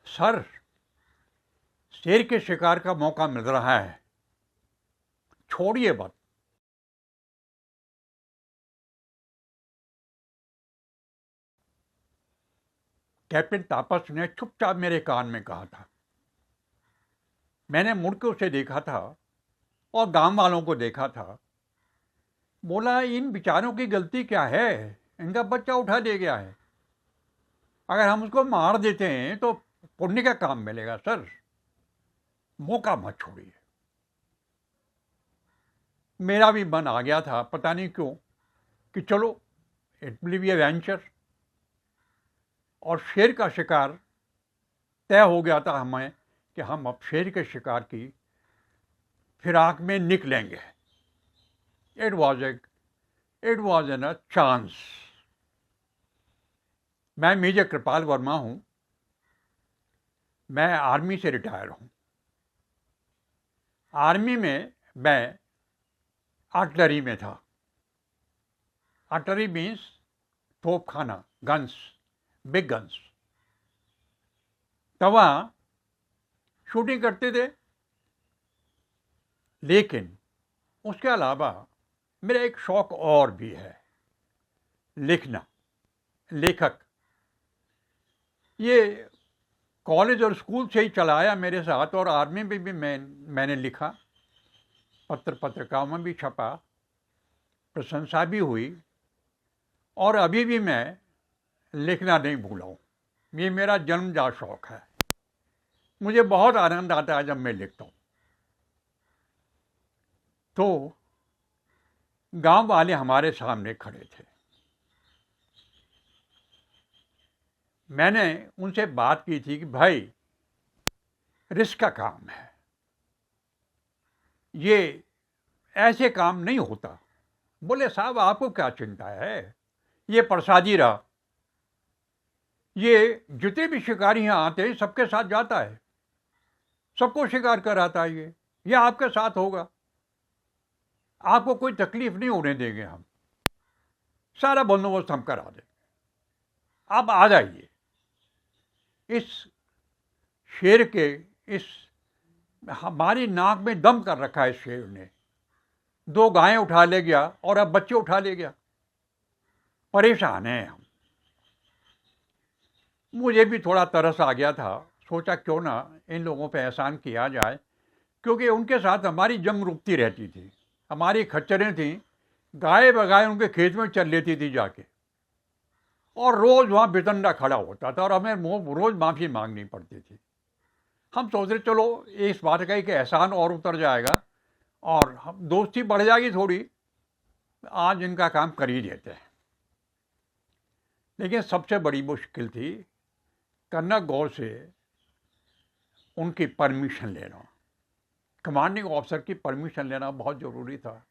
Sir, शेर के शिकार का मौका मिल रहा है, छोड़िए बात। कैप्टन तापस ने चुपचाप मेरे कान में कहा था। मैंने मुड़ के उसे देखा था और गांव वालों को देखा था। बोला, इन बेचारों की गलती क्या है? इनका बच्चा उठा ले गया है। अगर हम उसको मार देते हैं तो पुण्य का काम मिलेगा। सर, मौका मत छोड़िए। मेरा भी मन आ गया था, पता नहीं क्यों, कि चलो it will be A venture. और शेर का शिकार तय हो गया था हमें कि हम अब शेर के शिकार की फिराक में निकलेंगे। It was an a chance. मैं मेजर कृपाल वर्मा हूं। मैं आर्मी से रिटायर हूं। आर्मी में मैं आर्टिलरी में था। आर्टिलरी मीन्स तोपखाना, गन्स, बिग गन्स। तब वहाँ शूटिंग करते थे। लेकिन उसके अलावा मेरा एक शौक और भी है, लिखना, लेखक। ये कॉलेज और स्कूल से ही चला आया मेरे साथ, और आर्मी में भी मैंने लिखा, पत्रिकाओं में भी छपा, प्रशंसा भी हुई, और अभी भी मैं लिखना नहीं भूला हूँ। ये मेरा जन्मजात शौक है। मुझे बहुत आनंद आता है जब मैं लिखता हूँ। तो गांव वाले हमारे सामने खड़े थे। मैंने उनसे बात की थी कि भाई, रिस्क का काम है, ये ऐसे काम नहीं होता। बोले, साहब आपको क्या चिंता है, ये प्रसादी रहा, ये जितने भी शिकारी यहाँ आते हैं सबके साथ जाता है, सबको शिकार कराता है, ये आपके साथ होगा, आपको कोई तकलीफ नहीं होने देंगे, हम सारा बंदोबस्त हम करा देंगे, आप आ जाइए। इस शेर के इस हमारी नाक में दम कर रखा है शेर ने। 2 गायें उठा ले गया और अब बच्चे उठा ले गया। परेशान हैं हम। मुझे भी थोड़ा तरस आ गया था। सोचा क्यों ना इन लोगों पे एहसान किया जाए, क्योंकि उनके साथ हमारी जंग रुकती रहती थी। हमारी खच्चरें थीं, गाय बगाए उनके खेत में चल लेती थी जाके, और रोज वहाँ बेतंडा खड़ा होता था और हमें रोज माफ़ी मांगनी पड़ती थी। हम सोच रहे चलो इस बात का एक एहसान और उतर जाएगा और हम दोस्ती बढ़ जाएगी थोड़ी, आज इनका काम कर ही देते हैं। लेकिन सबसे बड़ी मुश्किल थी कर्नल गौर से उनकी परमिशन लेना। कमांडिंग ऑफिसर की परमिशन लेना बहुत ज़रूरी था।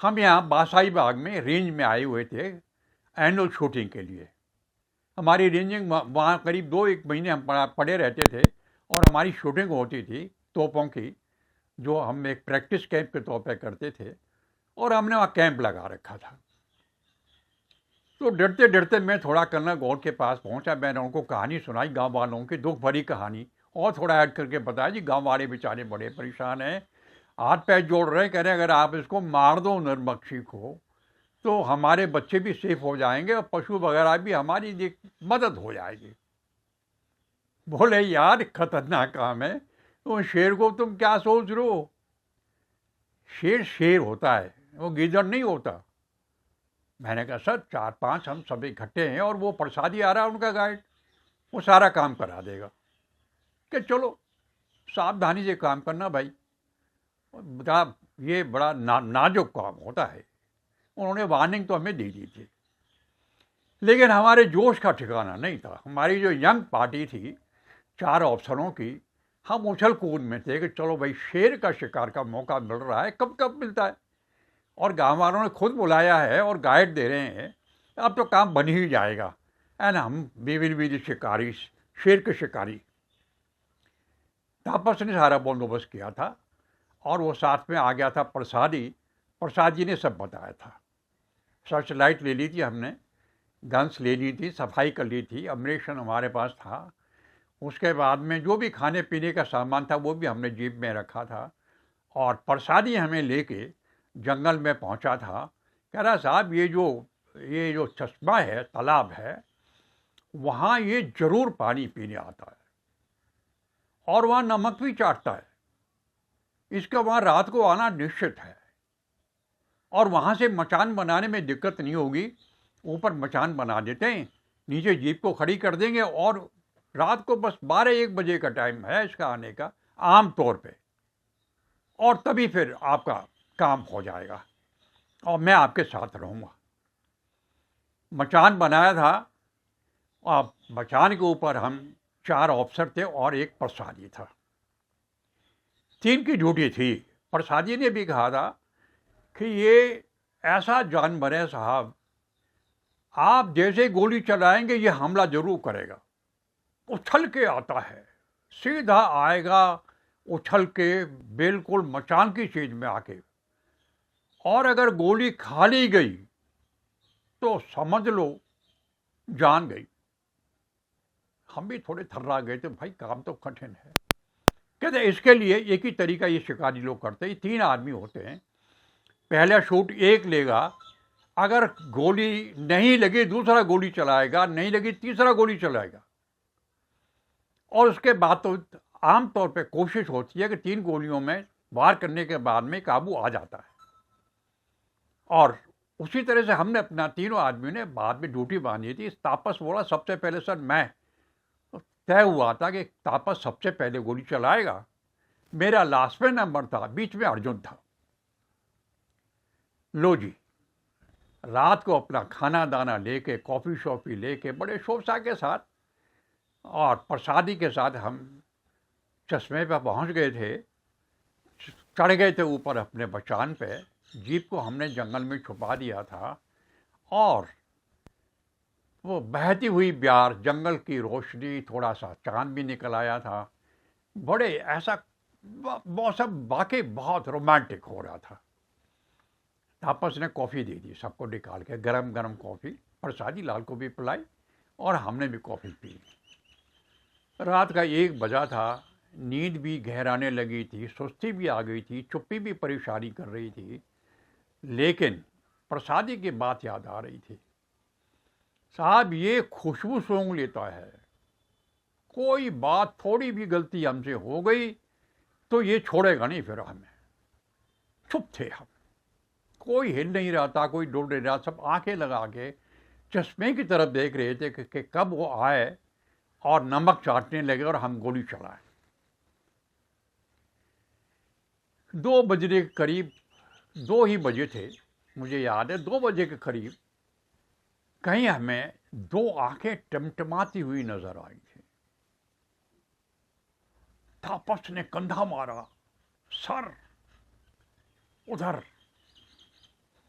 हम यहाँ बासाई बाग में रेंज में आए हुए थे एनुअल शूटिंग के लिए। हमारी रेंजिंग वहाँ करीब 2-1 महीने हम पड़े रहते थे और हमारी शूटिंग होती थी तोपों की, जो हम एक प्रैक्टिस कैंप के तौर पे करते थे, और हमने वहाँ कैंप लगा रखा था। तो डरते डरते मैं थोड़ा कर्नल गौर के पास पहुँचा। मैंने उनको कहानी सुनाई, गांव वालों की दुख भरी कहानी, और थोड़ा ऐड करके बताया जी गांव वाले बेचारे बड़े परेशान हैं, हाथ पैर जोड़ रहे, कह रहे अगर आप इसको मार दो नरमक्षी को तो हमारे बच्चे भी सेफ हो जाएंगे और पशु वगैरह भी हमारी मदद हो जाएगी। बोले, यार खतरनाक काम है, तो शेर को तुम क्या सोच रहे हो? शेर शेर होता है, वो गीदड़ नहीं होता। मैंने कहा, सर 4-5 हम सब इकट्ठे हैं और वो प्रसादी आ रहा है उनका गाइड, वो सारा काम करा देगा। कि चलो सावधानी से काम करना भाई, ये बड़ा नाजुक काम होता है। उन्होंने वार्निंग तो हमें दे दी थी, लेकिन हमारे जोश का ठिकाना नहीं था। हमारी जो यंग पार्टी थी 4 अफसरों की, हम उछल कूद में थे कि चलो भाई शेर का शिकार का मौका मिल रहा है, कब कब मिलता है, और गांव वालों ने खुद बुलाया है और गाइड दे रहे हैं, अब तो काम बन ही जाएगा। एंड हम वी विल बी द शिकारी, शेर के शिकारी। तापस ने सारा बंदोबस्त किया था और वो साथ में आ गया था प्रसाद जी ने सब बताया था। सर्च लाइट ले ली थी हमने, गन्स ले ली थी, सफाई कर ली थी, अम्रेशन हमारे पास था, उसके बाद में जो भी खाने पीने का सामान था वो भी हमने जेब में रखा था, और प्रसादी हमें लेके जंगल में पहुंचा था। कह रहा साहब ये जो चश्मा है, तालाब है, वहाँ ये जरूर पानी पीने आता है और वहाँ नमक भी चाटता है, इसका वहाँ रात को आना निश्चित है, और वहाँ से मचान बनाने में दिक्कत नहीं होगी। ऊपर मचान बना देते हैं, नीचे जीप को खड़ी कर देंगे, और रात को बस 12-1 बजे का टाइम है इसका आने का आम तौर पे, और तभी फिर आपका काम हो जाएगा और मैं आपके साथ रहूँगा। मचान बनाया था, और मचान के ऊपर हम 4 ऑफिसर थे और एक प्रसादी था। 3 की ड्यूटी थी। प्रसादी ने भी कहा था कि ये ऐसा जानवर है साहब, आप जैसे गोली चलाएंगे ये हमला जरूर करेगा। उछल के आता है, सीधा आएगा उछल के बिल्कुल मचान की चीज में आके, और अगर गोली खा ली गई तो समझ लो जान गई। हम भी थोड़े थर्रा गए थे, भाई काम तो कठिन है। कहते इसके लिए एक ही तरीका ये शिकारी लोग करते हैं, 3 आदमी होते हैं, पहला शूट एक लेगा, अगर गोली नहीं लगी दूसरा गोली चलाएगा, नहीं लगी तीसरा गोली चलाएगा, और उसके बाद तो आमतौर पे कोशिश होती है कि 3 गोलियों में वार करने के बाद में काबू आ जाता है। और उसी तरह से हमने अपना तीनों आदमी ने बाद में ड्यूटी बांधी थी। तापस बोला सबसे पहले सर मैं, तो तय हुआ था कि तापस सबसे पहले गोली चलाएगा। मेरा लास्ट में नंबर था, बीच में अर्जुन था। लो जी, रात को अपना खाना दाना लेके, कॉफ़ी शॉफ़ी लेके, बड़े शोभा के साथ और प्रसादी के साथ हम चश्मे पर पहुंच गए थे। चढ़ गए थे ऊपर अपने मचान पे। जीप को हमने जंगल में छुपा दिया था, और वो बहती हुई ब्यार, जंगल की रोशनी, थोड़ा सा चांद भी निकल आया था। बड़े ऐसा मौसम वाकई बहुत रोमांटिक हो रहा था। तापस ने कॉफ़ी दे दी सबको निकाल के, गरम गरम कॉफ़ी। प्रसादी लाल को भी पिलाई और हमने भी कॉफ़ी पी। रात का 1 बजा था, नींद भी गहराने लगी थी, सुस्ती भी आ गई थी, चुप्पी भी परेशानी कर रही थी, लेकिन प्रसादी की बात याद आ रही थी। साहब ये खुशबू सूंघ लेता है, कोई बात थोड़ी भी गलती हमसे हो गई तो ये छोड़ेगा नहीं फिर हमें। चुप थे हम, कोई हिल नहीं रहा था, कोई डुल नहीं रहा, सब आंखें लगा के चश्मे की तरफ देख रहे थे कि कब वो आए और नमक चाटने लगे और हम गोली चलाएं। 2 बजने के करीब, 2 ही बजे थे मुझे याद है, 2 बजे के करीब कहीं हमें 2 आंखें टमटमाती हुई नजर आई थी। तापस ने कंधा मारा, सर उधर।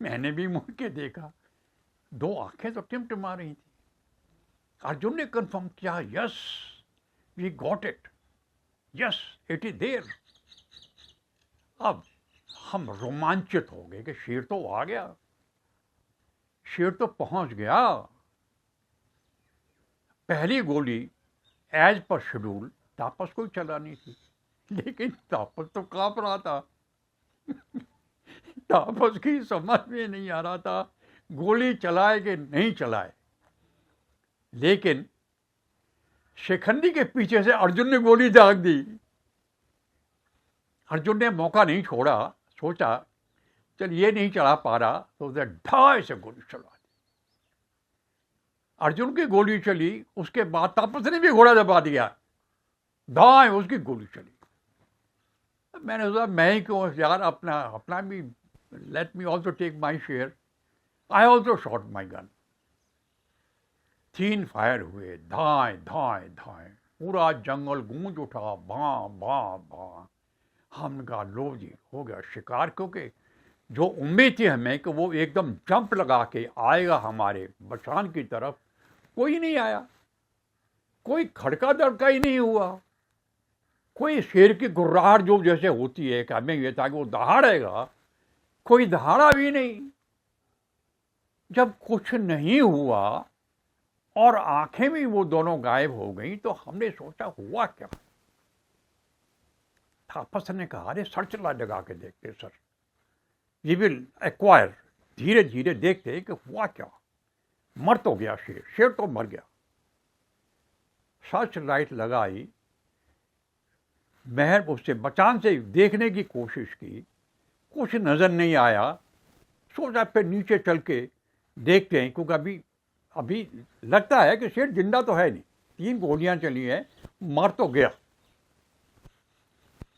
मैंने भी मुड़ के देखा, 2 आंखें तो टिमटिमा रही थी। अर्जुन ने कंफर्म किया, yes we got it, yes it is there. अब हम रोमांचित हो गए कि शेर तो आ गया, शेर तो पहुंच गया। पहली गोली एज पर शेड्यूल तापस को चलानी थी, लेकिन तापस तो कांप रहा था। तापस की समझ में नहीं आ रहा था गोली चलाए कि नहीं चलाए। लेकिन शिखंडी के पीछे से अर्जुन ने गोली दाग दी। अर्जुन ने मौका नहीं छोड़ा, सोचा चल ये नहीं चला पा रहा तो उसे ढाई से गोली चला दी। अर्जुन की गोली चली, उसके बाद तापस ने भी घोड़ा दबा दिया, दाएं उसकी गोली चली। मैंने सोचा मैं ही क्यों यार, अपना भी, let me also take my share. I also shot my gun. 3 fire हुए, धाए धाए धाए, पूरा जंगल गूंज उठा, भां भां भां। हमने कहा लो जी हो गया शिकार, क्योंकि जो उम्मीद थी हमें कि वो एकदम जंप लगा के आएगा हमारे मचान की तरफ, कोई नहीं आया। कोई खड़का दड़का ही नहीं हुआ। कोई शेर की गुर्राहट जो जैसे होती है कि हमें ये था कि वो दहाड़ेगा, कोई दहाड़ा भी नहीं। जब कुछ नहीं हुआ और आंखें भी वो दोनों गायब हो गई। तो हमने सोचा हुआ क्या। थापा सर ने कहा, अरे सर्च लाइट लगा के देखते सर, ये विल एक्वायर। धीरे धीरे देखते कि हुआ क्या। मर तो गया शेर, शेर तो मर गया। सर्च लाइट लगाई, महर उससे बचान से देखने की कोशिश की, कुछ नजर नहीं आया। सोचा फिर नीचे चल के देखते हैं, क्योंकि अभी लगता है कि शेर जिंदा तो है नहीं, 3 गोलियां चली हैं, मर तो गया।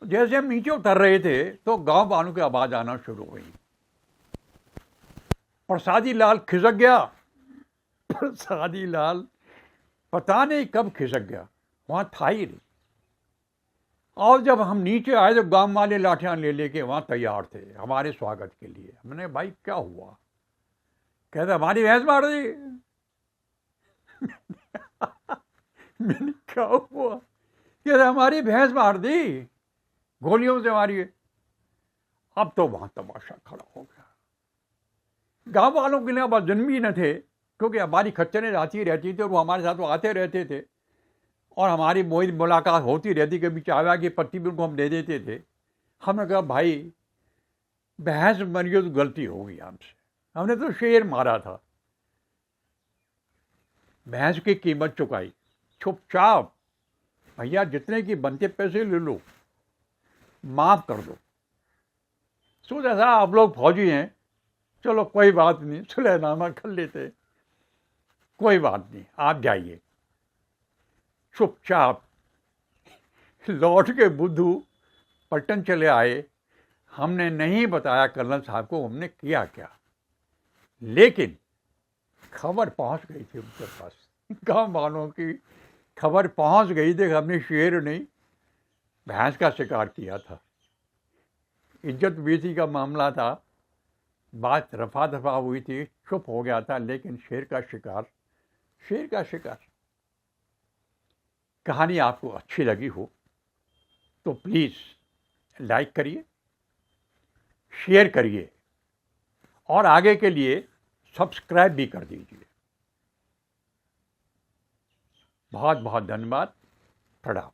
जैसे हम नीचे उतर रहे थे तो गांव वालों की आवाज आना शुरू हुई। प्रसादी लाल खिसक गया। प्रसादी लाल पता नहीं कब खिसक गया, वहां था ही नहीं। और जब हम नीचे आए तो गांव वाले लाठियां ले लेके वहां तैयार थे हमारे स्वागत के लिए। हमने, भाई क्या हुआ? कहते हमारी भैंस मार दी। मैंने, क्या हुआ? कहते हमारी भैंस मार दी, गोलियों से मारी। अब तो वहां तमाशा खड़ा हो गया। गांव वालों के लिए अब जन्म भी न थे, क्योंकि हमारी खच्चरें आती रहती थी और वो हमारे साथ वो आते रहते थे और हमारी मुलाकात होती रहती। कभी चावला की पत्ती भी उनको हम दे देते थे। हमने कहा, भाई भैंस मरी हो तो गलती हो गई हमसे, हमने तो शेर मारा था। भैंस की कीमत चुकाई चुपचाप। भैया जितने की बनते पैसे ले लो, माफ कर दो। सोचा था आप लोग फौजी हैं, चलो कोई बात नहीं, सुलहनामा कर लेते, कोई बात नहीं, आप जाइए। चुपचाप लौट के बुद्धू पलटन चले आए। हमने नहीं बताया कर्नल साहब को हमने किया क्या, लेकिन खबर पहुंच गई थी उनके पास। गांव वालों की खबर पहुंच गई थी, हमने शेर नहीं भैंस का शिकार किया था। इज्जत बेइज्जती का मामला था, बात रफा दफा हुई थी, चुप हो गया था, लेकिन शेर का शिकार, शेर का शिकार। कहानी आपको अच्छी लगी हो तो प्लीज़ लाइक करिए, शेयर करिए और आगे के लिए सब्सक्राइब भी कर दीजिए। बहुत बहुत धन्यवाद। प्रणाम।